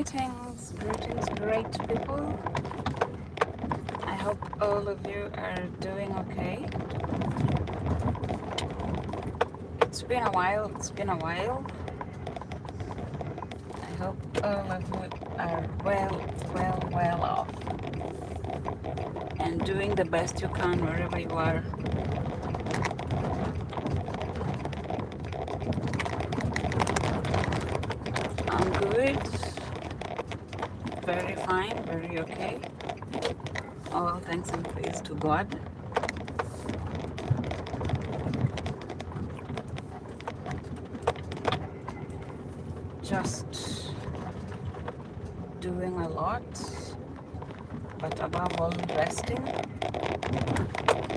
Greetings, greetings, great people. I hope all of you are doing okay. It's been a while, I hope all of you are well off and doing the best you can wherever you are. I'm good, very fine, very okay. All thanks and praise to God. Just doing a lot, but above all resting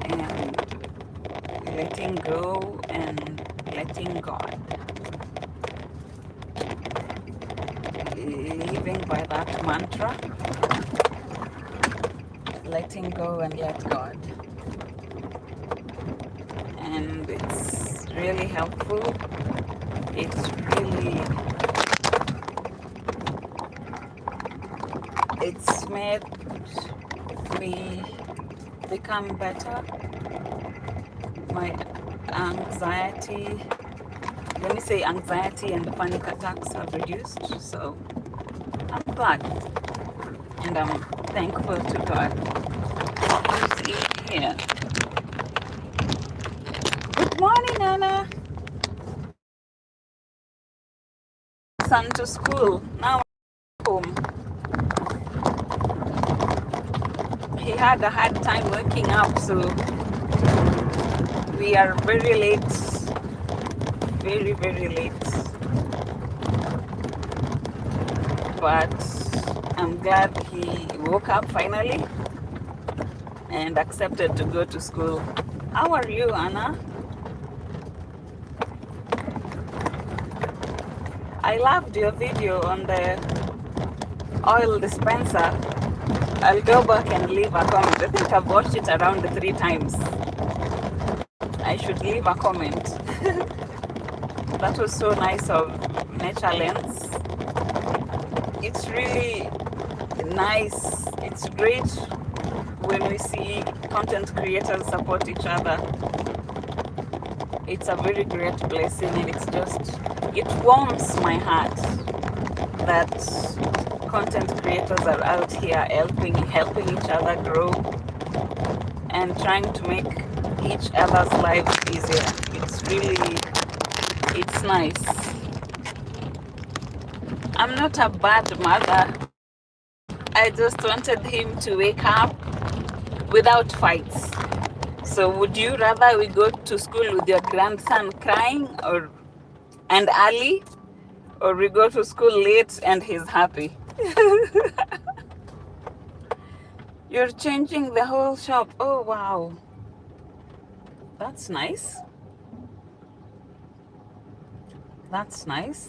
and letting go and letting God. Living by that mantra, letting go and let God. And it's really helpful. It's made me become better. My anxiety, let me say anxiety and panic attacks have reduced. So I'm glad and I'm thankful to God. Who's in here? Good morning, Anna. Son to school. Now I'm home. He had a hard time waking up, so we are very late. Very late. But I'm glad he woke up finally and accepted to go to school. How are you, Anna? I loved your video on the oil dispenser. I'll go back and leave a comment. I think I've watched it around 3 times. I should leave a comment. That was so nice of Nature Lens. It's really nice. It's great when we see content creators support each other. It's a very great blessing, and it warms my heart that content creators are out here helping each other grow and trying to make each other's lives easier. It's nice. I'm not a bad mother. I just wanted him to wake up without fights. So would you rather we go to school with your grandson crying and early, or we go to school late and he's happy? You're changing the whole shop. Oh wow. That's nice. That's nice.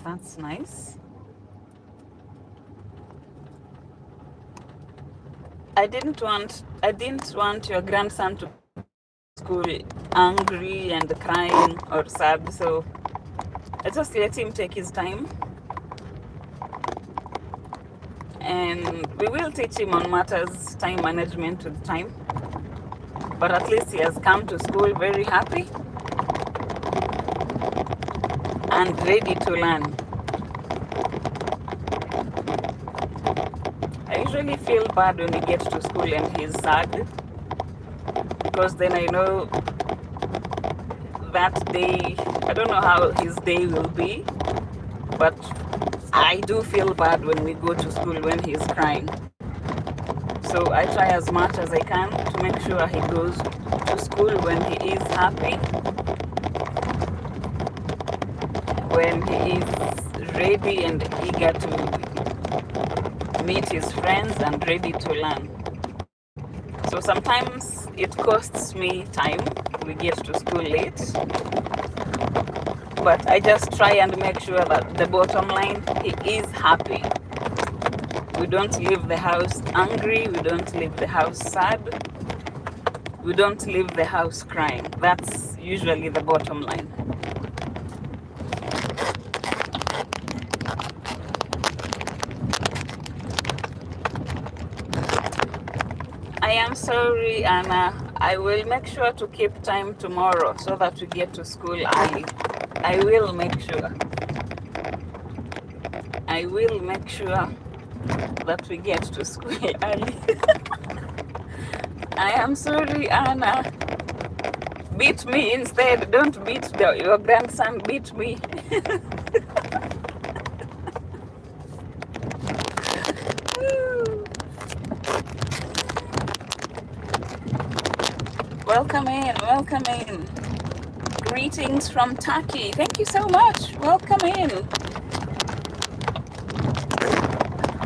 I didn't want your grandson to school angry and crying or sad, so I just let him take his time, and we will teach him on matters time management with time. But at least he has come to school very happy and ready to learn. I usually feel bad when he gets to school and he's sad, because then I know that day, I don't know how his day will be, but I do feel bad when we go to school when he's crying. So I try as much as I can to make sure he goes to school when he is happy, when he is ready and eager to meet his friends and ready to learn. So sometimes it costs me time. We get to school late, but I just try and make sure that the bottom line, he is happy. We don't leave the house angry. We don't leave the house sad. We don't leave the house crying. That's usually the bottom line. sorry, Anna. I will make sure to keep time tomorrow so that we get to school early. I will make sure. I will make sure that we get to school early. I am sorry, Anna. Beat me instead. Don't beat your grandson. Beat me. Welcome in. Welcome in. Greetings from Turkey. Thank you so much. Welcome in.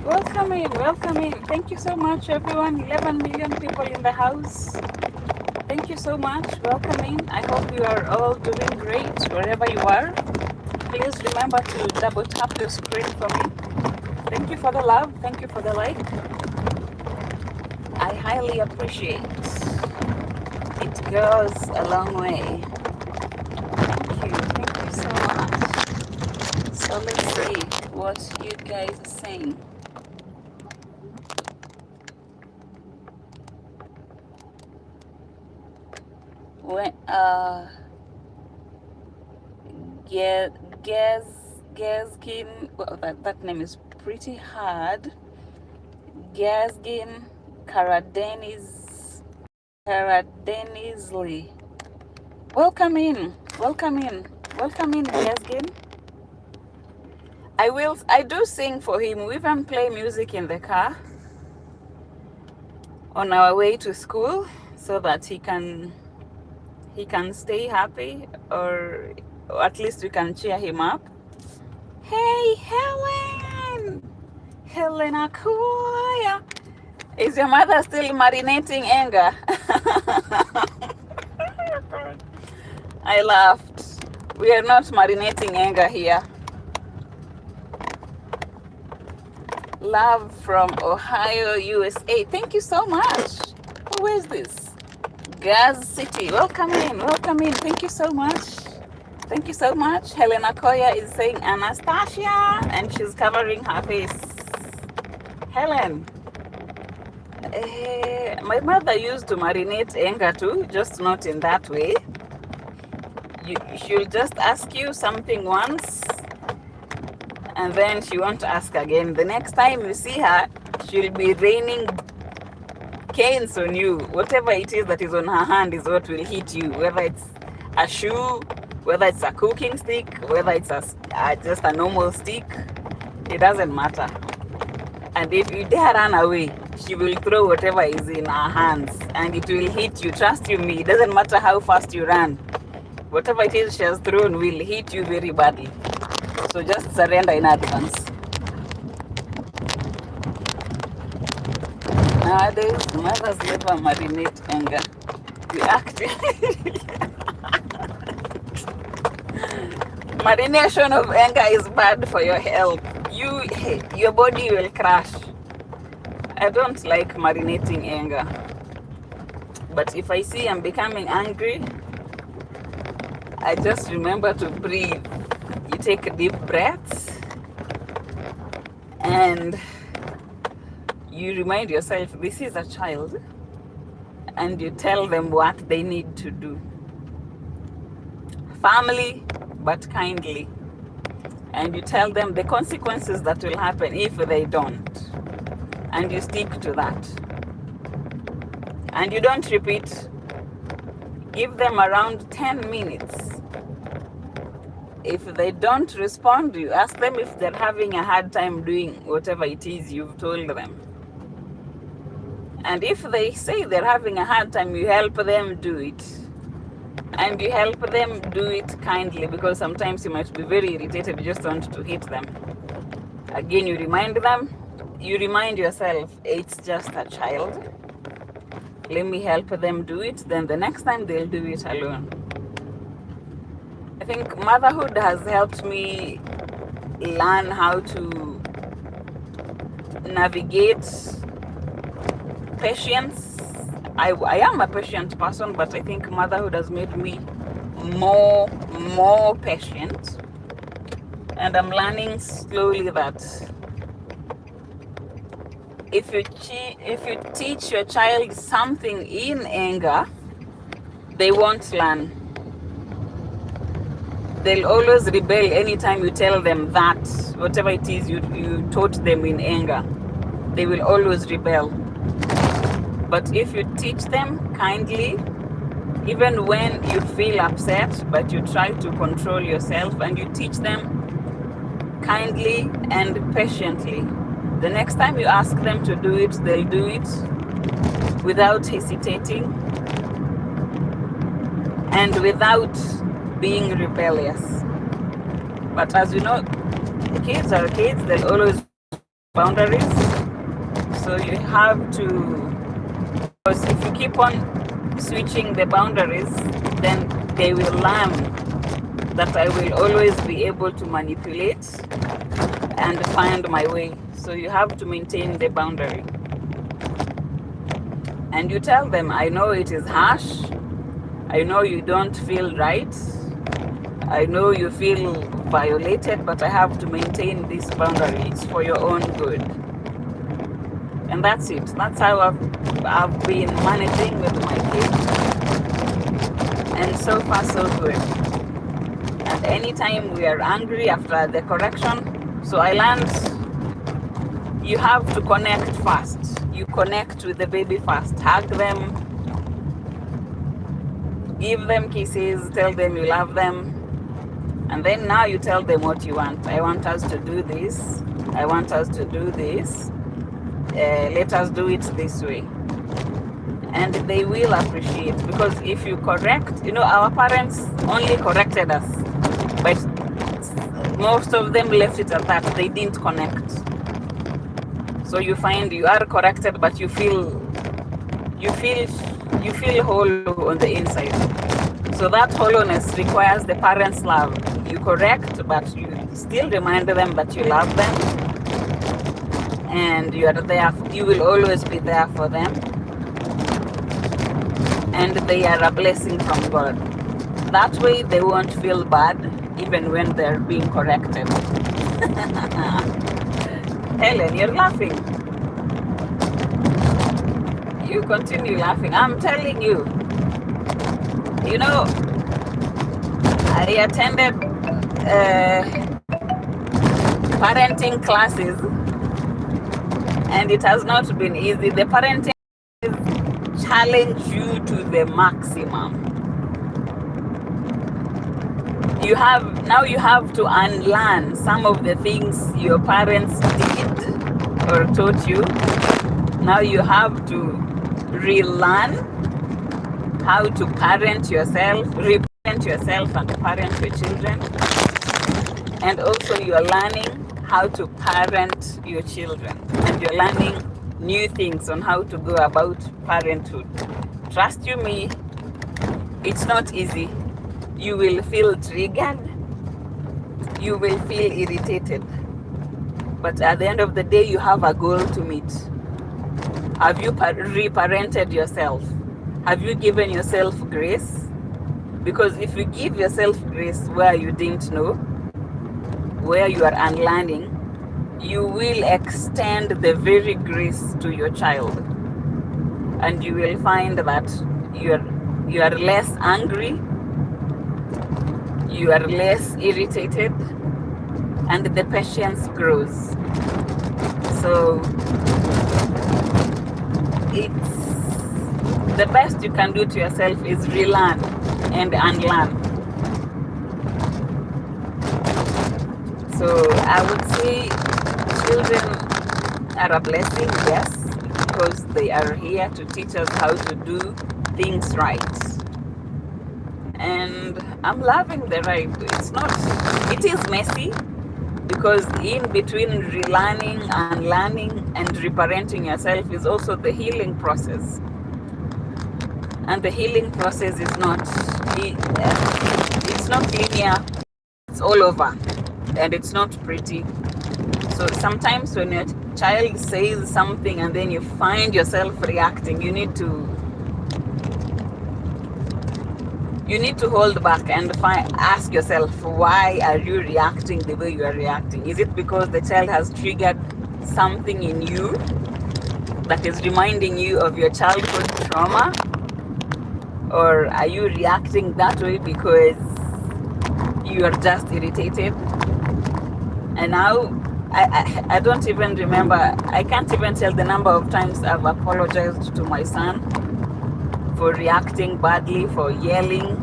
Welcome in. Welcome in. Thank you so much, everyone. 11 million people in the house. Thank you so much. Welcome in. I hope you are all doing great wherever you are. Please remember to double tap your screen for me. Thank you for the love. Thank you for the like. I highly appreciate. It goes a long way. Thank you. Thank you so much. So let's see what you guys are saying. When Gazgin, well, that name is pretty hard. Gazgin Karadenizli. Welcome in, welcome in, welcome in, Gazgin. I do sing for him. We even play music in the car on our way to school so that he can stay happy, or at least we can cheer him up. Hey, Helen! Helen Akuya! Is your mother still marinating anger? I laughed. We are not marinating anger here. Love from Ohio, USA. Thank you so much. Who is this? Gaz City. Welcome in. Welcome in. Thank you so much. Thank you so much. Helena Koya is saying Anastasia, and she's covering her face. Helen. My mother used to marinate anger too, just not in that way. She'll just ask you something once, and then she won't ask again. The next time you see her, she'll be raining canes on you. Whatever it is that is on her hand is what will hit you, whether it's a shoe, whether it's a cooking stick, whether it's just a normal stick. It doesn't matter. And if you dare run away, she will throw whatever is in her hands and it will hit you. Trust you me, it doesn't matter how fast you run. Whatever it is she has thrown will hit you very badly. So just surrender in advance. Nowadays, mothers never marinate anger. We actually... Marination of anger is bad for your health. Your body will crash. I don't like marinating anger. But if I see I'm becoming angry, I just remember to breathe. You take deep breaths and you remind yourself this is a child, and you tell them what they need to do. Family, but kindly. And you tell them the consequences that will happen if they don't. And you stick to that. And you don't repeat. Give them around 10 minutes. If they don't respond, you ask them if they're having a hard time doing whatever it is you've told them. And if they say they're having a hard time, you help them do it. And you help them do it kindly, because sometimes you might be very irritated, you just want to hit them. Again, you remind them, you remind yourself, it's just a child. Let me help them do it, then the next time they'll do it alone. I think motherhood has helped me learn how to navigate patience. I am a patient person, but I think motherhood has made me more patient. And I'm learning slowly that if you teach your child something in anger, they won't learn. They'll always rebel anytime you tell them that whatever it is you taught them in anger, they will always rebel. But if you teach them kindly, even when you feel upset, but you try to control yourself and you teach them kindly and patiently, the next time you ask them to do it, they'll do it without hesitating and without being rebellious. But as you know, kids are kids, they'll always boundaries. So you have to, because if you keep on switching the boundaries, then they will learn that I will always be able to manipulate and find my way. So you have to maintain the boundary. And you tell them, I know it is harsh. I know you don't feel right. I know you feel violated, but I have to maintain this boundary. It's for your own good. And that's it. That's how I've been managing with my kids. And so far, so good. And anytime we are angry after the correction, so I learned you have to connect first. You connect with the baby first. Hug them, give them kisses, tell them you love them. And then now you tell them what you want. I want us to do this. I want us to do this. Let us do it this way. And they will appreciate, because if you correct, our parents only corrected us, but most of them left it at that. They didn't connect. So you find you are corrected, but you feel hollow on the inside. So that hollowness requires the parents' love. You correct, but you still remind them that you love them, and you are there. You will always be there for them, and they are a blessing from God. That way, they won't feel bad even when they're being corrected. Helen, you're laughing. You continue laughing. I'm telling you. I attended parenting classes, and it has not been easy. The parenting challenge you to the maximum. You have to unlearn some of the things your parents did or taught you. Now you have to relearn how to parent yourself, reparent yourself and parent your children. And also you are learning how to parent your children. And you're learning new things on how to go about parenthood. Trust you me, it's not easy. You will feel triggered. You will feel irritated. But at the end of the day, you have a goal to meet. Have you reparented yourself? Have you given yourself grace? Because if you give yourself grace where you didn't know, where you are unlearning, you will extend the very grace to your child. And you will find that you are less angry, you are less irritated, and the patience grows. So it's the best you can do to yourself is relearn and unlearn. So I would say children are a blessing, yes, because they are here to teach us how to do things right. And I'm loving the ride. It is messy, because in between relearning, unlearning, and reparenting yourself is also the healing process. And the healing process is not linear. It's all over, and it's not pretty. So sometimes when your child says something and then you find yourself reacting, you need to hold back and ask yourself, why are you reacting the way you are reacting? Is it because the child has triggered something in you that is reminding you of your childhood trauma? Or are you reacting that way because you are just irritated? And now I don't even remember, I can't even tell the number of times I've apologized to my son for reacting badly, for yelling.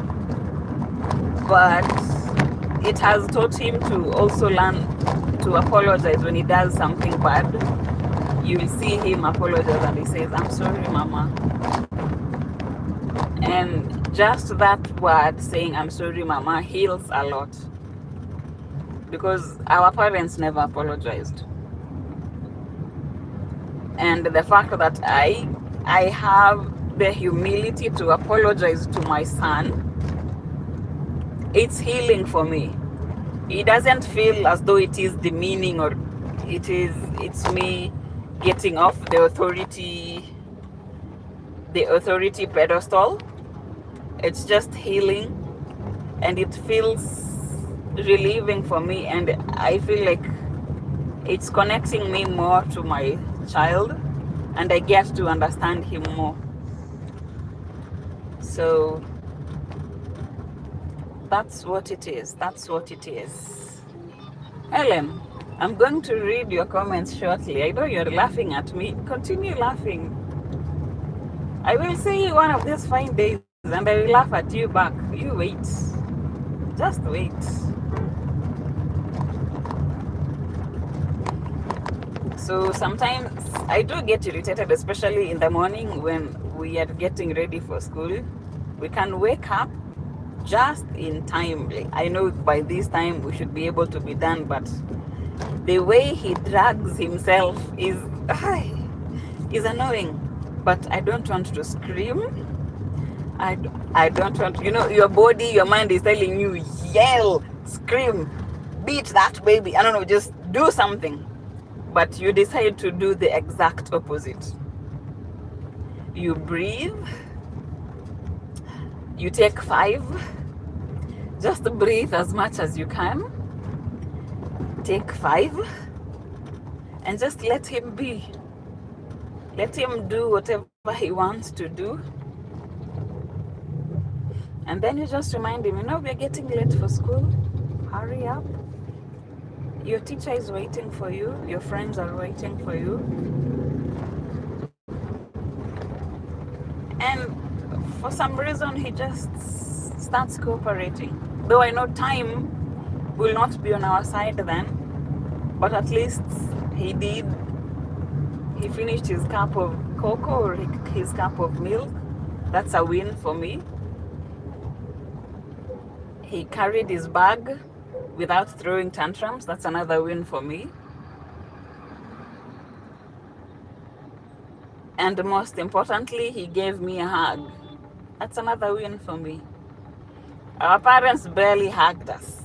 But it has taught him to also learn to apologize when he does something bad. You will see him apologize and he says, "I'm sorry, Mama." And just that word, saying "I'm sorry, Mama," heals a lot, because our parents never apologized. And the fact that I have the humility to apologize to my son, it's healing for me. It doesn't feel as though it is demeaning, or it's me getting off the authority pedestal. It's just healing, and it feels relieving for me, and I feel like it's connecting me more to my child, and I get to understand him more. So that's what it is. That's what it is. Ellen, I'm going to read your comments shortly. I know you're laughing at me. Continue laughing. I will see you one of these fine days and I will laugh at you back. You wait. Just wait. So sometimes I do get irritated, especially in the morning when we are getting ready for school. We can wake up just in time. I know by this time we should be able to be done, but the way he drags himself is annoying. But I don't want to scream. I don't want, your body, your mind is telling you, yell, scream, beat that baby. I don't know, just do something. But you decide to do the exact opposite. You breathe. You take 5. Just breathe as much as you can. Take 5. And just let him be. Let him do whatever he wants to do. And then you just remind him, we're getting late for school. Hurry up. Your teacher is waiting for you. Your friends are waiting for you. And for some reason, he just starts cooperating. Though I know time will not be on our side then. But at least he did. He finished his cup of cocoa or his cup of milk. That's a win for me. He carried his bag without throwing tantrums. That's another win for me. And most importantly, he gave me a hug. That's another win for me. Our parents barely hugged us.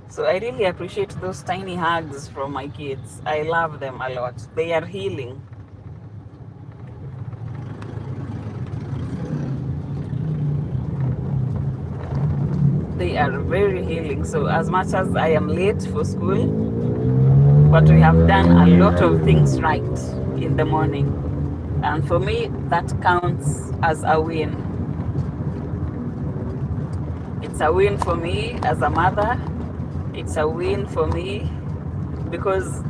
So I really appreciate those tiny hugs from my kids. I love them a lot. They are healing. They are very healing. So as much as I am late for school, but we have done a lot of things right in the morning. And for me, that counts as a win. It's a win for me as a mother. It's a win for me because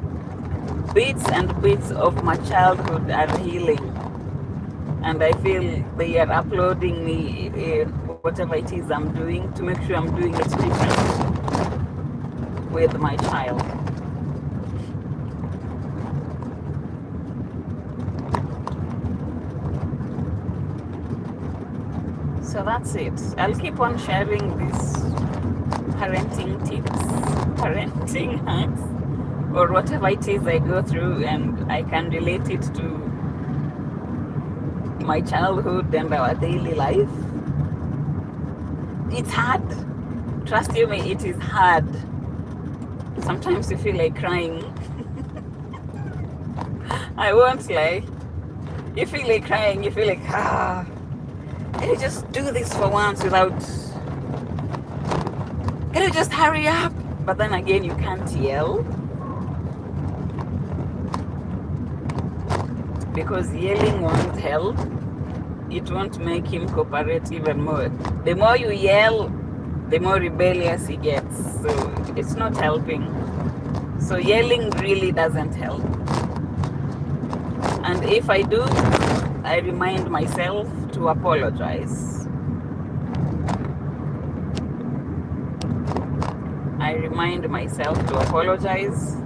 bits and bits of my childhood are healing. And I feel they are uploading me whatever it is I'm doing to make sure I'm doing it different with my child. So that's it. I'll keep on sharing these parenting tips, parenting hacks, or whatever it is I go through, and I can relate it to my childhood and our daily life. It's hard. Trust you me, it is hard. Sometimes you feel like crying. I won't lie. You feel like crying, you feel like, can you just do this for once without... Can you just hurry up? But then again, you can't yell. because yelling won't help. It won't make him cooperate even more. The more you yell, the more rebellious he gets. So it's not helping. So yelling really doesn't help. And if I do, I remind myself to apologize. I remind myself to apologize.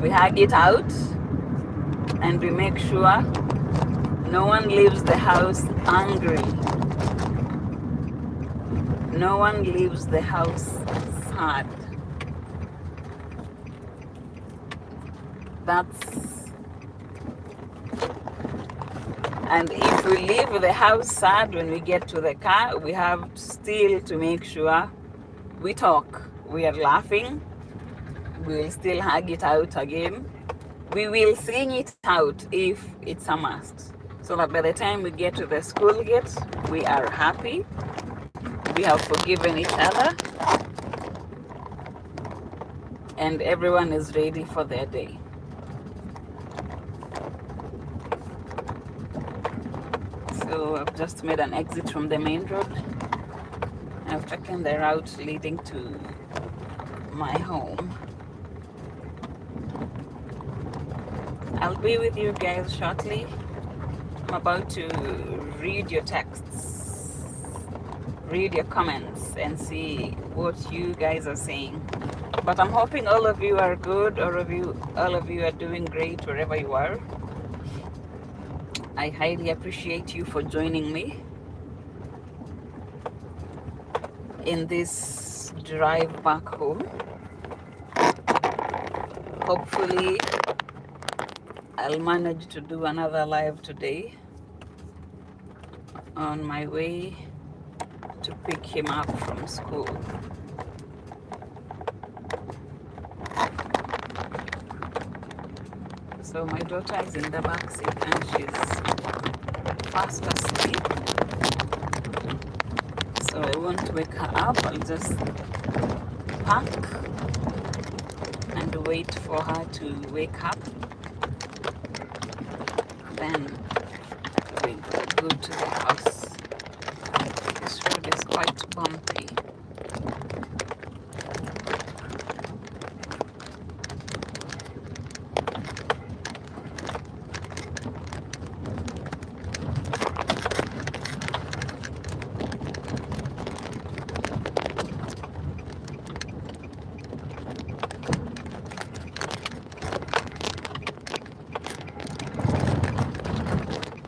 We hug it out and we make sure no one leaves the house angry. No one leaves the house sad. And if we leave the house sad when we get to the car, we have still to make sure we talk. We are laughing. We will still hug it out again. We will sing it out if it's a must. So that by the time we get to the school gate, we are happy. We have forgiven each other. And everyone is ready for their day. So I've just made an exit from the main road. I've taken the route leading to my home. I'll be with you guys shortly. I'm about to read your texts, read your comments, and see what you guys are saying. But I'm hoping all of you are good, all of you are doing great wherever you are. I highly appreciate you for joining me in this drive back home. Hopefully, I'll manage to do another live today on my way to pick him up from school. So my daughter is in the back seat and she's fast asleep. So I won't wake her up. I'll just park and wait for her to wake up. Then we go to the house. This road is quite bumpy.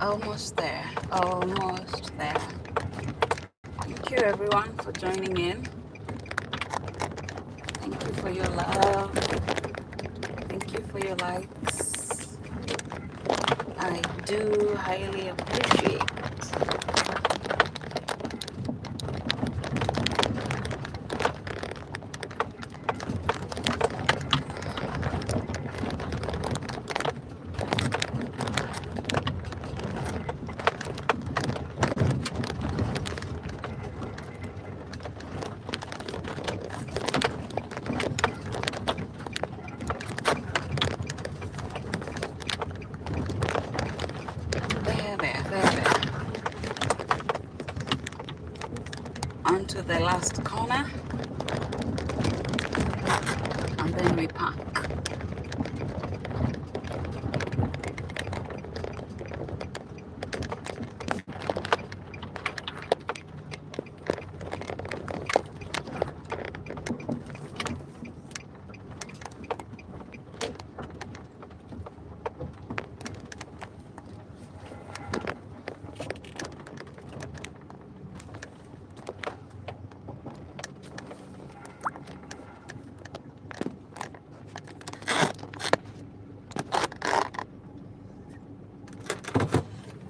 Almost there, almost there. Thank you everyone for joining in. Thank you for your love. Thank you for your likes. I do highly appreciate. There. Onto the last corner, and then we park.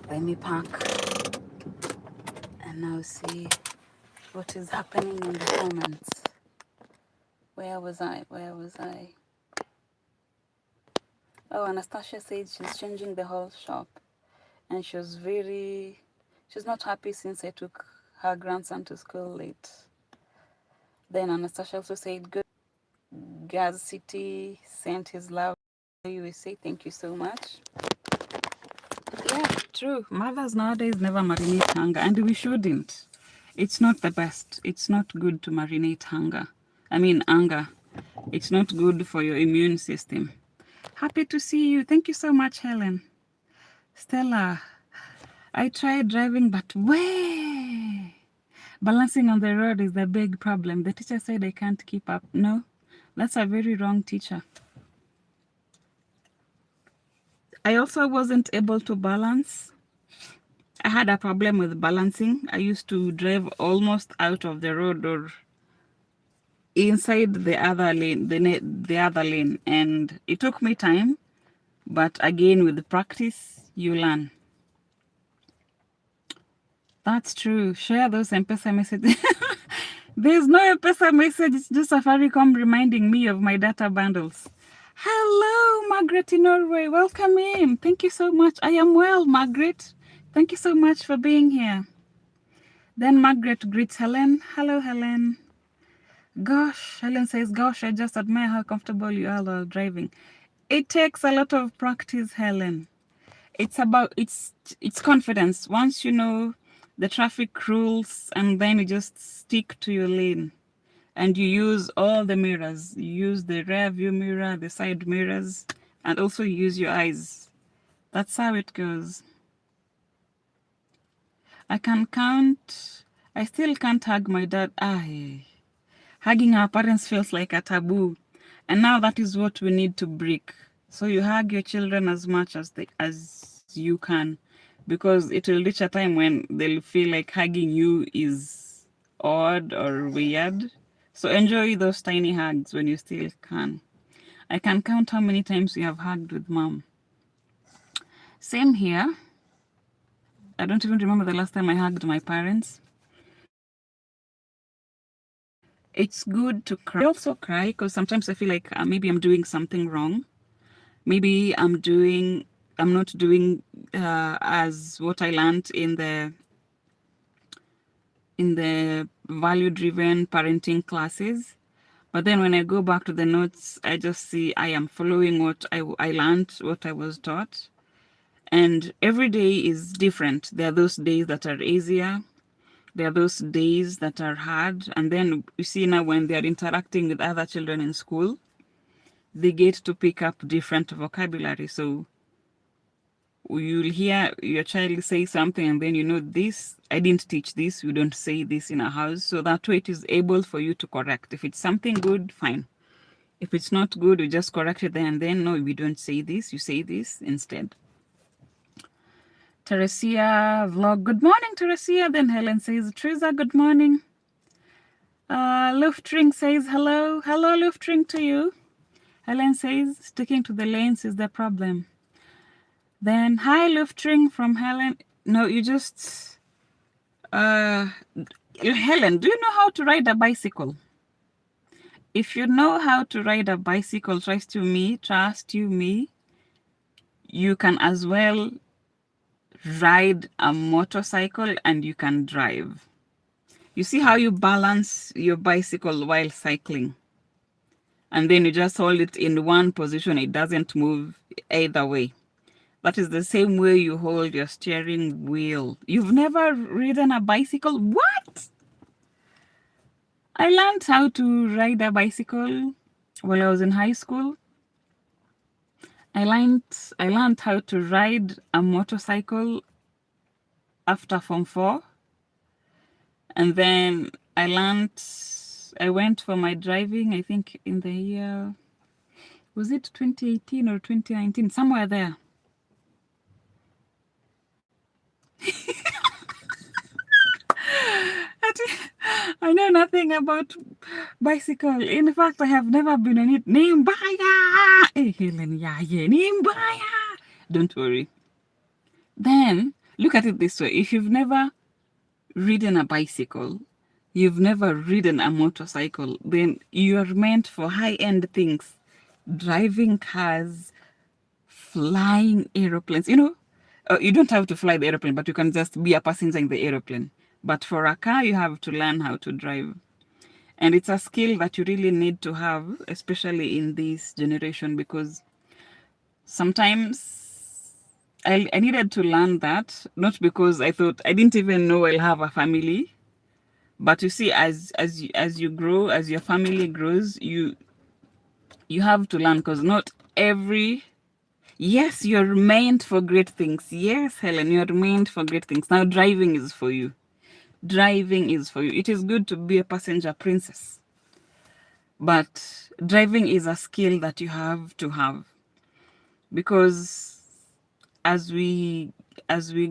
Let me park and now see what is happening in the comments. Where was I? Oh, Anastasia said she's changing the whole shop and she's not happy since I took her grandson to school late. Then Anastasia also said good. Gaz City sent his love. We say thank you so much. True. Mothers nowadays never marinate hunger, and we shouldn't. It's not the best. It's not good to marinate hunger. I mean, anger. It's not good for your immune system. Happy to see you. Thank you so much, Helen. Stella, I tried driving, but way. Balancing on the road is the big problem. The teacher said I can't keep up. No, that's a very wrong teacher. I also wasn't able to balance. I had a problem with balancing. I used to drive almost out of the road or inside the other lane, the other lane, and it took me time, but again, with practice, you learn. That's true. Share those M-Pesa messages. There's no M-Pesa message. It's just Safaricom reminding me of my data bundles. Hello, Margaret in Norway. Welcome in. Thank you so much. I am well, Margaret. Thank you so much for being here. Then Margaret greets Helen. Hello, Helen. Gosh, Helen says, gosh, I just admire how comfortable you are while driving. It takes a lot of practice, Helen. It's about, it's confidence. Once you know the traffic rules, and then you just stick to your lane. And you use all the mirrors. You use the rear view mirror, the side mirrors, and also use your eyes. That's how it goes. I can count. I still can't hug my dad. Hugging our parents feels like a taboo. And now that is what we need to break. So you hug your children as much as you can, because it will reach a time when they'll feel like hugging you is odd or weird. So enjoy those tiny hugs when you still can. I can count how many times we have hugged with mom. Same here. I don't even remember the last time I hugged my parents. It's good to cry. I also cry because sometimes I feel like maybe I'm doing something wrong. Maybe I'm not doing as what I learned in the value-driven parenting classes. But then when I go back to the notes, I just see I am following what I learned, what I was taught. And every day is different. There are those days that are easier. There are those days that are hard. And then you see now when they're interacting with other children in school, they get to pick up different vocabulary. So you'll hear your child say something and then you know this, I didn't teach this, we don't say this in our house. So that way it is able for you to correct. If it's something good, fine. If it's not good, we just correct it there and then. No, we don't say this, you say this instead. Teresia vlog, good morning, Teresia. Then Helen says, Teresa, good morning. Luftring says, hello. Hello, Luftring to you. Helen says, sticking to the lanes is the problem. Then, hi, Luftring from Helen. No, you just... Helen, do you know how to ride a bicycle? If you know how to ride a bicycle, trust you me, you can as well ride a motorcycle and you can drive. You see how you balance your bicycle while cycling? And then you just hold it in one position. It doesn't move either way. That is the same way you hold your steering wheel. You've never ridden a bicycle? What? I learned how to ride a bicycle while I was in high school. I learned how to ride a motorcycle after Form 4. And then I went for my driving, I think in the year, was it 2018 or 2019? Somewhere there. I know nothing about bicycle. In fact, I have never been on it. Nimbaya! Helen, yeah, Nimbaya! Don't worry. Then, look at it this way. If you've never ridden a bicycle, you've never ridden a motorcycle, then you're meant for high-end things. Driving cars, flying aeroplanes. You know, you don't have to fly the aeroplane, but you can just be a passenger in the aeroplane. But for a car, you have to learn how to drive. And it's a skill that you really need to have, especially in this generation, because sometimes I needed to learn that, not because I thought I didn't even know I'll have a family. But you see, as you grow, as your family grows, you have to learn, because not every, yes, you're meant for great things. Yes, Helen, you're meant for great things. Now driving is for you. Driving is for you. It is good to be a passenger princess, but driving is a skill that you have to have, because as we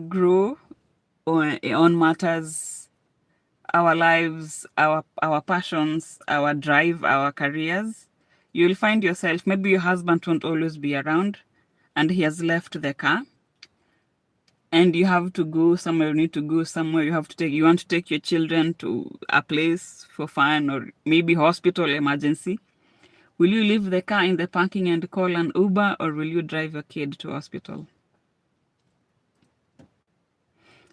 grow on matters, our lives, our passions, our drive, our careers, you'll find yourself, maybe your husband won't always be around and he has left the car, and you have to go somewhere, you need to go somewhere, you want to take your children to a place for fun, or maybe hospital emergency. Will you leave the car in the parking and call an Uber, or will you drive your kid to hospital?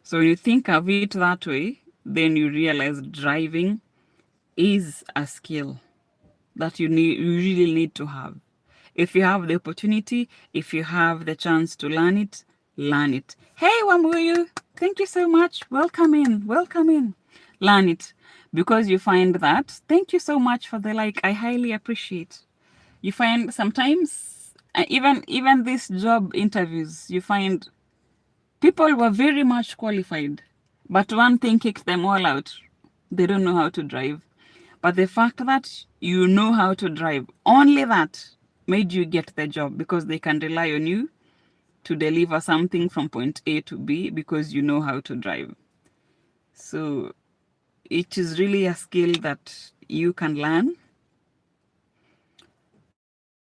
So when you think of it that way, then you realize driving is a skill that you really need to have. If you have the opportunity, if you have the chance to learn it, learn it. Hey, Wamuyu, thank you so much. Welcome in, welcome in. Learn it, because you find that, thank you so much for the like, I highly appreciate. You find sometimes, even these job interviews, you find people were very much qualified, but one thing kicked them all out. They don't know how to drive. But the fact that you know how to drive, only that made you get the job, because they can rely on you to deliver something from point A to B because you know how to drive. So it is really a skill that you can learn.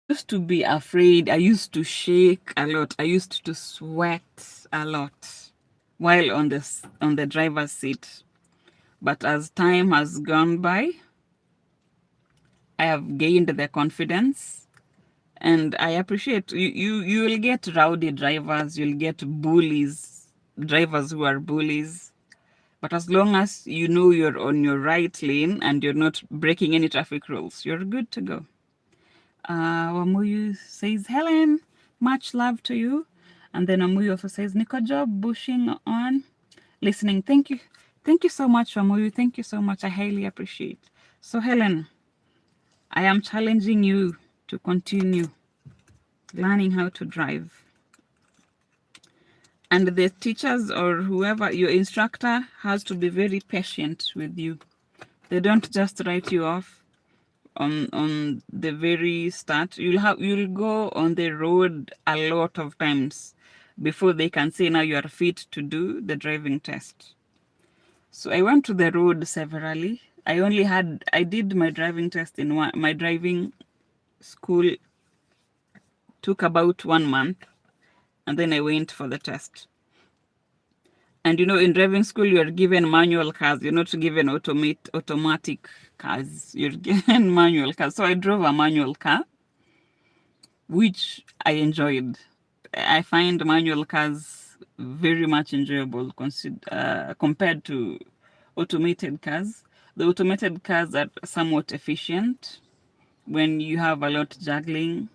I used to be afraid. I used to shake a lot. I used to sweat a lot while on the driver's seat. But as time has gone by, I have gained the confidence, and I appreciate you will get rowdy drivers, you'll get bullies, drivers who are bullies. But as long as you know you're on your right lane and you're not breaking any traffic rules, you're good to go. Wamuyu says, Helen, much love to you. And then Wamuyu also says, Niko job bushing on, listening. Thank you. Thank you so much, Wamuyu. Thank you so much. I highly appreciate. So Helen, I am challenging you to continue learning how to drive. And the teachers or whoever, your instructor, has to be very patient with you. They don't just write you off on the very start. You'll go on the road a lot of times before they can say now you are fit to do the driving test. So I went to the road severally. I did my driving test in my driving school took about 1 month, and then I went for the test. And in driving school, you're given manual cars. You're not given automatic cars. You're given manual cars. So I drove a manual car, which I enjoyed. I find manual cars very much enjoyable compared to automated cars. The automated cars are somewhat efficient when you have a lot juggling.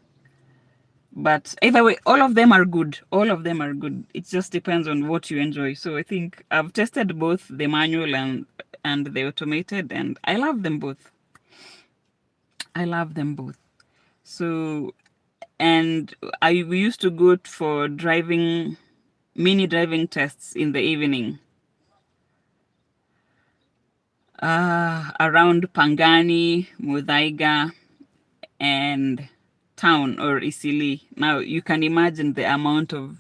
But either way, all of them are good. All of them are good. It just depends on what you enjoy. So I think I've tested both the manual and the automated, and I love them both. I love them both. So, and we used to go for mini driving tests in the evening. Around Pangani, Muthaiga, and town or Isili. Now you can imagine the amount of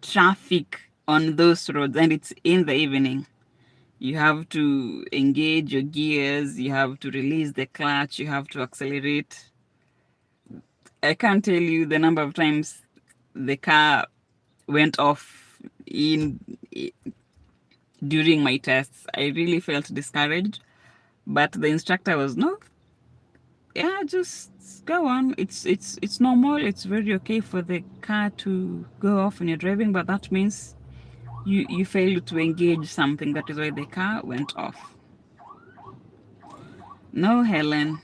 traffic on those roads, and it's in the evening. You have to engage your gears, you have to release the clutch, you have to accelerate. I can't tell you the number of times the car went off during my tests. I really felt discouraged, but the instructor was just go on. It's normal. It's very okay for the car to go off when you're driving, but that means you failed to engage something. That is why the car went off. No, Helen.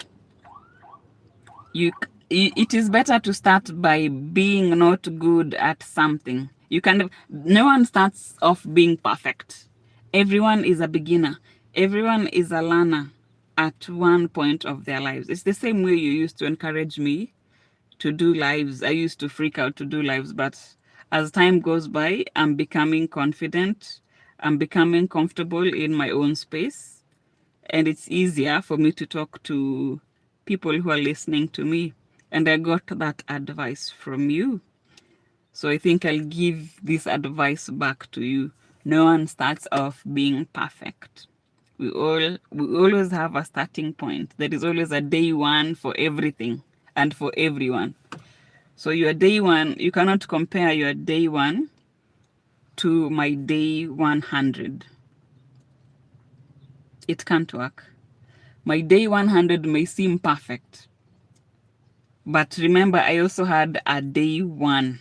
It is better to start by being not good at something No one starts off being perfect. Everyone is a beginner. Everyone is a learner at one point of their lives. It's the same way you used to encourage me to do lives. I used to freak out to do lives, but as time goes by, I'm becoming confident. I'm becoming comfortable in my own space. And it's easier for me to talk to people who are listening to me. And I got that advice from you. So I think I'll give this advice back to you. No one starts off being perfect. We always have a starting point. There is always a day one for everything and for everyone. So your day one, you cannot compare your day one to my day 100. It can't work. My day 100 may seem perfect. But remember, I also had a day one.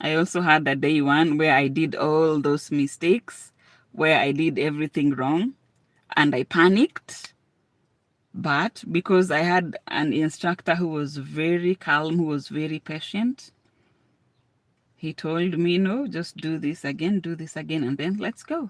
I also had a day one where I did all those mistakes, where I did everything wrong, and I panicked. But because I had an instructor who was very calm, who was very patient, he told me, no, just do this again, and then let's go.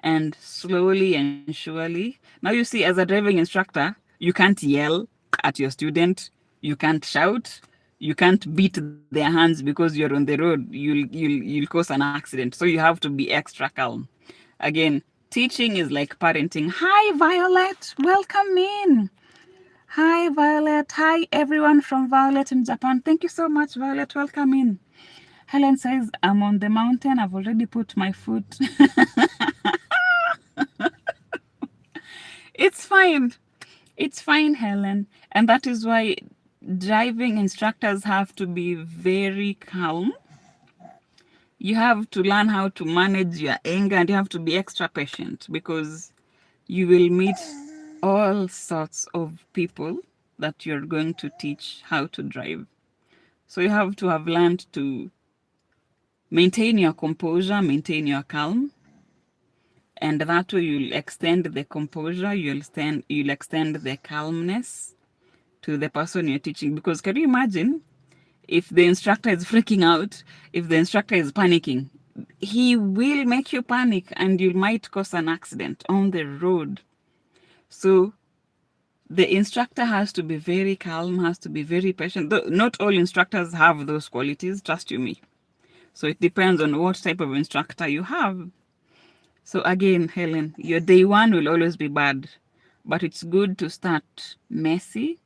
And slowly and surely, now you see, as a driving instructor, you can't yell at your student, you can't shout, you can't beat their hands because you're on the road. You'll cause an accident. So you have to be extra calm. Again, teaching is like parenting. Hi, Violet, welcome in. Hi, Violet. Hi, everyone from Violet in Japan. Thank you so much, Violet. Welcome in. Helen says, I'm on the mountain. I've already put my foot. It's fine. It's fine, Helen. And that is why driving instructors have to be very calm. You have to learn how to manage your anger, and you have to be extra patient because you will meet all sorts of people that you're going to teach how to drive. So you have to have learned to maintain your composure, maintain your calm, and that way you'll extend the composure, you'll extend the calmness to the person you're teaching. Because can you imagine if the instructor is freaking out, if the instructor is panicking, he will make you panic and you might cause an accident on the road. So the instructor has to be very calm, has to be very patient. Not all instructors have those qualities, trust you me. So it depends on what type of instructor you have. So again, Helen, your day one will always be bad, but it's good to start messy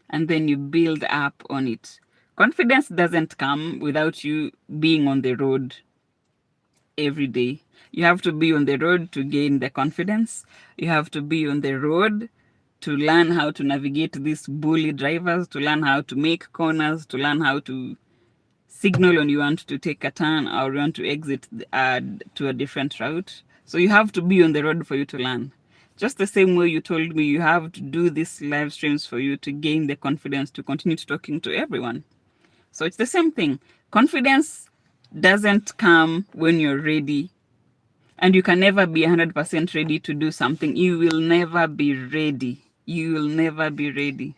and then you build up on it. Confidence doesn't come without you being on the road every day. You have to be on the road to gain the confidence. You have to be on the road to learn how to navigate these bully drivers, to learn how to make corners, to learn how to signal when you want to take a turn or you want to exit to a different route. So you have to be on the road for you to learn. Just the same way you told me you have to do these live streams for you to gain the confidence to continue talking to everyone. So it's the same thing. Confidence doesn't come when you're ready. And you can never be 100% ready to do something. You will never be ready. You will never be ready.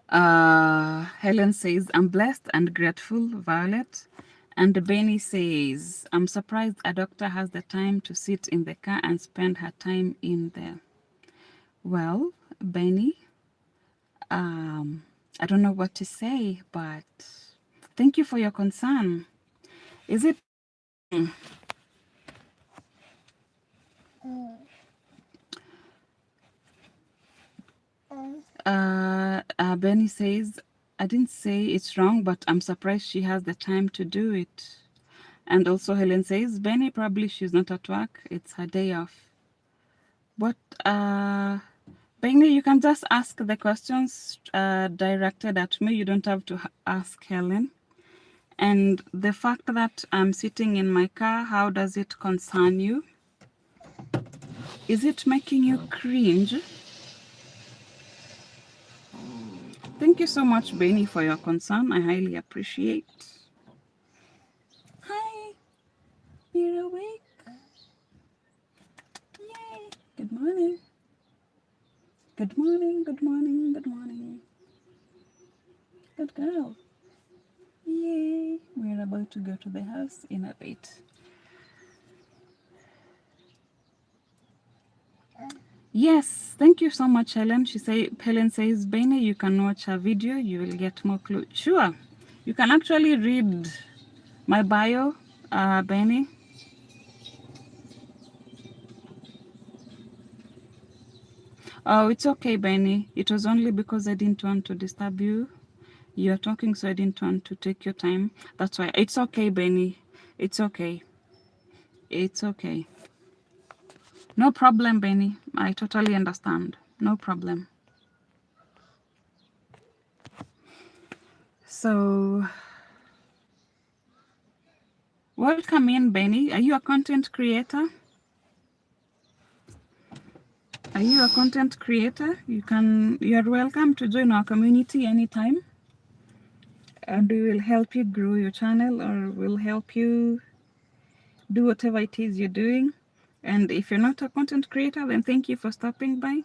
Helen says, I'm blessed and grateful, Violet. And Benny says, I'm surprised a doctor has the time to sit in the car and spend her time in there. Well, Benny, I don't know what to say, but thank you for your concern. Is it? Benny says, I didn't say it's wrong, but I'm surprised she has the time to do it. And also Helen says, Benny, probably she's not at work. It's her day off. But Benny, you can just ask the questions directed at me. You don't have to ask Helen. And the fact that I'm sitting in my car, how does it concern you? Is it making you cringe? Thank you so much, Benny, for your concern. I highly appreciate. Hi, you're awake? Yay! Good morning. Good morning, good morning, good morning. Good girl. Yay! We're about to go to the house in a bit. Yes, thank you so much, Helen. Helen says, Benny, you can watch her video. You will get more clues. Sure. You can actually read my bio, Benny. Oh, it's okay, Benny. It was only because I didn't want to disturb you. You're talking, so I didn't want to take your time. That's why. It's okay, Benny. It's okay. It's okay. No problem, Benny. I totally understand. No problem. So, welcome in, Benny. Are you a content creator? Are you a content creator? You're welcome to join our community anytime. And we will help you grow your channel, or we'll help you do whatever it is you're doing. And if you're not a content creator, then thank you for stopping by.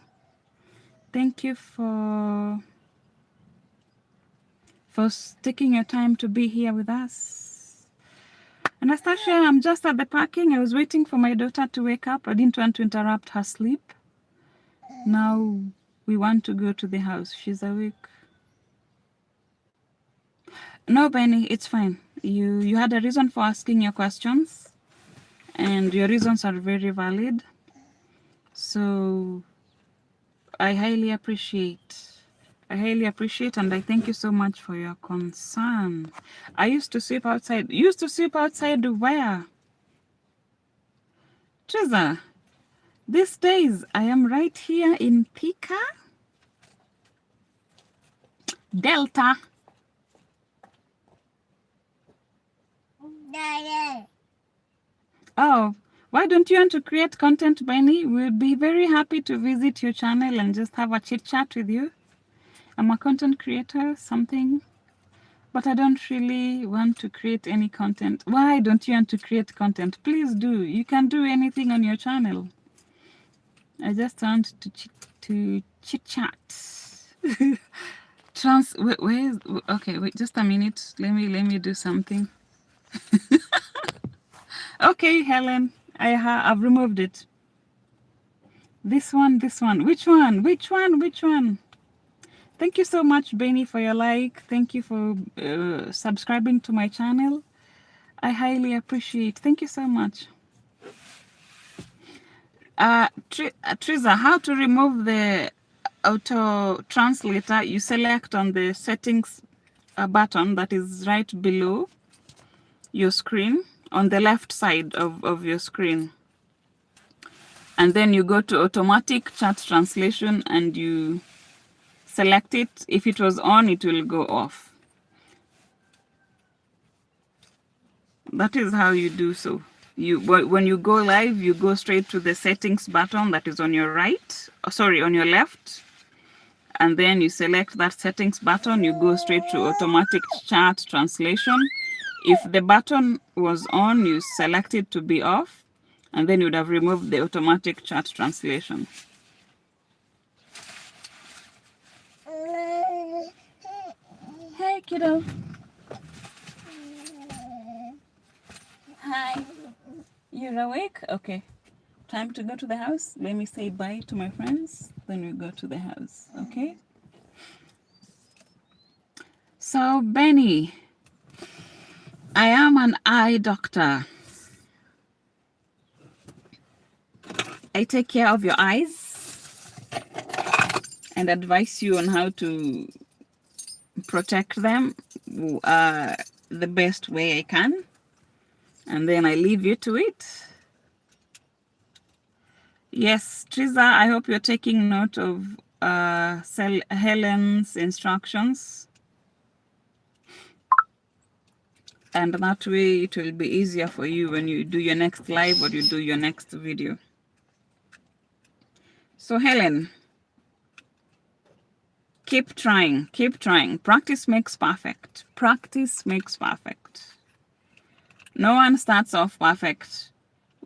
Thank you for taking your time to be here with us. Anastasia, I'm just at the parking. I was waiting for my daughter to wake up. I didn't want to interrupt her sleep. Now we want to go to the house. She's awake. No, Benny, it's fine. You had a reason for asking your questions, and your reasons are very valid. So I highly appreciate, and I thank you so much for your concern. I used to sleep outside. You used to sleep outside where? Treza, these days I am right here in Thika, Delta. Oh, why don't you want to create content, Benny? We'll be very happy to visit your channel and just have a chit chat with you. I'm a content creator, something, but I don't really want to create any content. Why don't you want to create content? Please do. You can do anything on your channel. I just want to chit chat. Okay, wait just a minute. Let me do something. Okay, Helen, I've removed it. This one. Which one? Thank you so much, Benny, for your like. Thank you for subscribing to my channel. I highly appreciate. Thank you so much. Triza, how to remove the auto translator? You select on the settings button that is right below your screen, on the left side of your screen. And then you go to automatic chat translation and you select it. If it was on, it will go off. That is how you do so. When you go live, you go straight to the settings button that is on your right, on your left. And then you select that settings button, you go straight to automatic chat translation. If the button was on, you select it to be off, and then you'd have removed the automatic chat translation. Hey, kiddo. Hi. You're awake? Okay. Time to go to the house. Let me say bye to my friends, then we go to the house, okay? So, Benny, I am an eye doctor. I take care of your eyes and advise you on how to protect them the best way I can. And then I leave you to it. Yes, Triza, I hope you're taking note of Helen's instructions. And that way it will be easier for you when you do your next live or you do your next video. So Helen, keep trying. Practice makes perfect. Practice makes perfect. No one starts off perfect.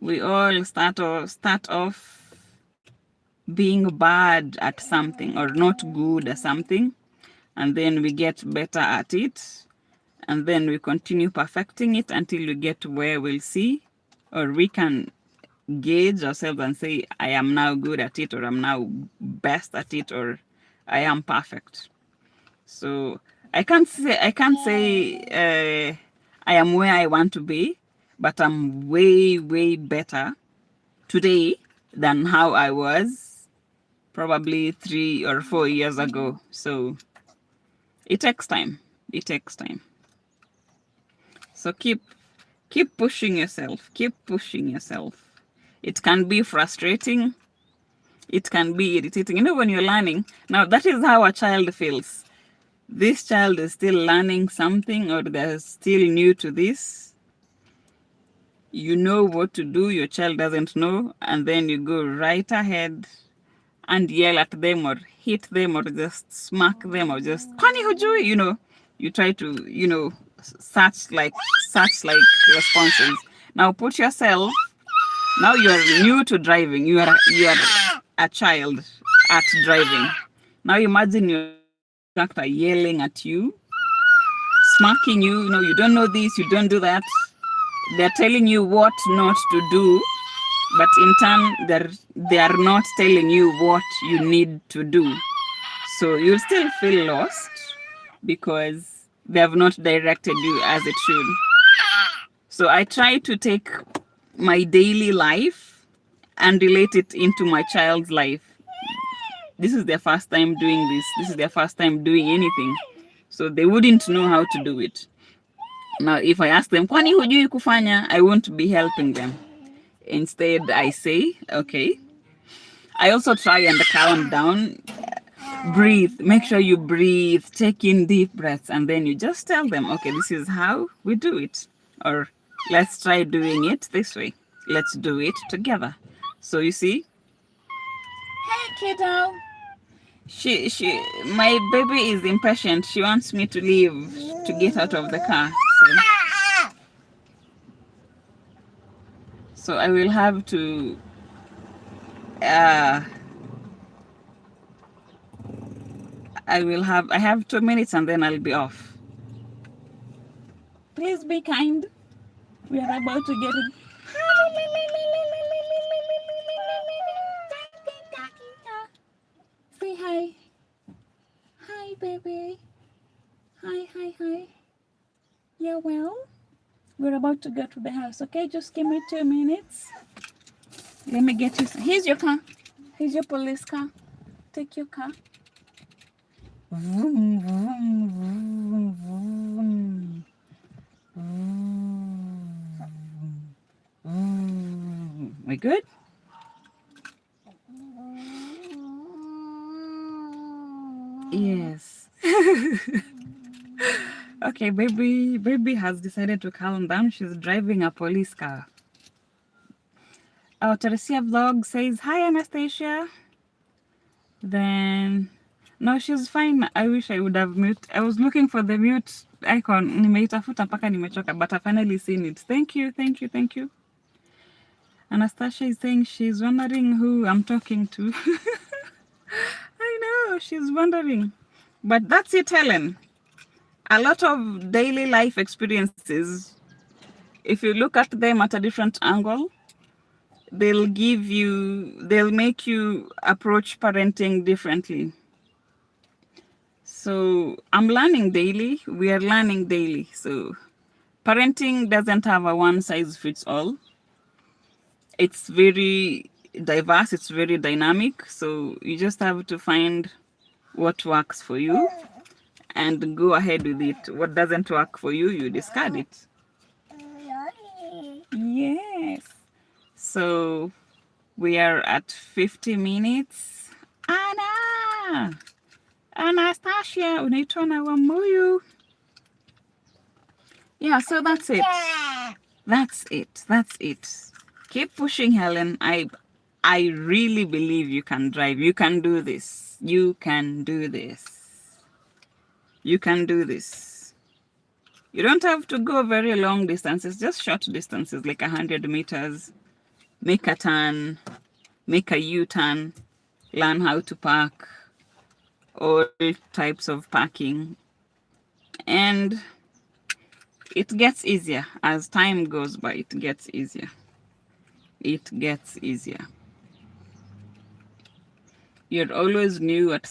We all start off being bad at something or not good at something, and then we get better at it, and then we continue perfecting it until we get to where we'll see, or we can gauge ourselves and say, I am now good at it, or I'm now best at it, or I am perfect. So I can't say I am where I want to be, but I'm way, way better today than how I was probably 3 or 4 years ago. So it takes time. It takes time. So keep pushing yourself. Keep pushing yourself. It can be frustrating. It can be irritating. You know, when you're learning, now that is how a child feels. This child is still learning something, or they're still new to this. You know what to do, your child doesn't know, and then you go right ahead and yell at them or hit them or just smack them or just kwani hujui, you know. You try to, you know, such like responses. Now put yourself, now you are new to driving, you are a child at driving. Now imagine your instructor yelling at you, smacking you, you know, you don't know this, you don't do that. They're telling you what not to do, but in turn they are not telling you what you need to do. So you'll still feel lost because they have not directed you as it should. So I try to take my daily life and relate it into my child's life. This is their first time doing this. This is their first time doing anything. So they wouldn't know how to do it. Now, if I ask them, kwani hujui kufanya, I won't be helping them. Instead, I say, okay. I also try and calm down. Breathe. Make sure you breathe. Take in deep breaths. And then you just tell them, okay, this is how we do it. Or let's try doing it this way. Let's do it together. So you see, hey kiddo. My baby is impatient. She wants me to leave to get out of the car. So I will have to I have 2 minutes and then I'll be off. Please be kind. We are about to get it. Say hi. Hi, baby. Hi. Yeah, well, we're about to go to the house, okay? Just give me 2 minutes. Let me get you. Here's your car. Here's your police car. Take your car. Vroom, vroom, vroom, vroom. We good? Yes. Okay, baby has decided to calm down. She's driving a police car. Oh, Teresia vlog says hi, Anastasia. Then no, she's fine. I wish I would have mute. I was looking for the mute icon. Nimeitafuta mpaka nimechoka, but I finally seen it. Thank you. Anastasia is saying she's wondering who I'm talking to. I know, she's wondering. But that's it, Helen. A lot of daily life experiences, if you look at them at a different angle, they'll make you approach parenting differently. So I'm learning daily. We are learning daily. So parenting doesn't have a one size fits all. It's very diverse. It's very dynamic. So you just have to find what works for you and go ahead with it. What doesn't work for you, you discard it. Yes. So we are at 50 minutes. Anastasia, unaitwa na Wamuyu. Yeah, so that's it. That's it. Keep pushing, Helen. I really believe you can drive. You can do this. You can do this. You don't have to go very long distances, just short distances, like 100 meters. Make a turn, make a U-turn, learn how to park, all types of parking. And It gets easier as time goes by. It gets easier. It gets easier. You're always new at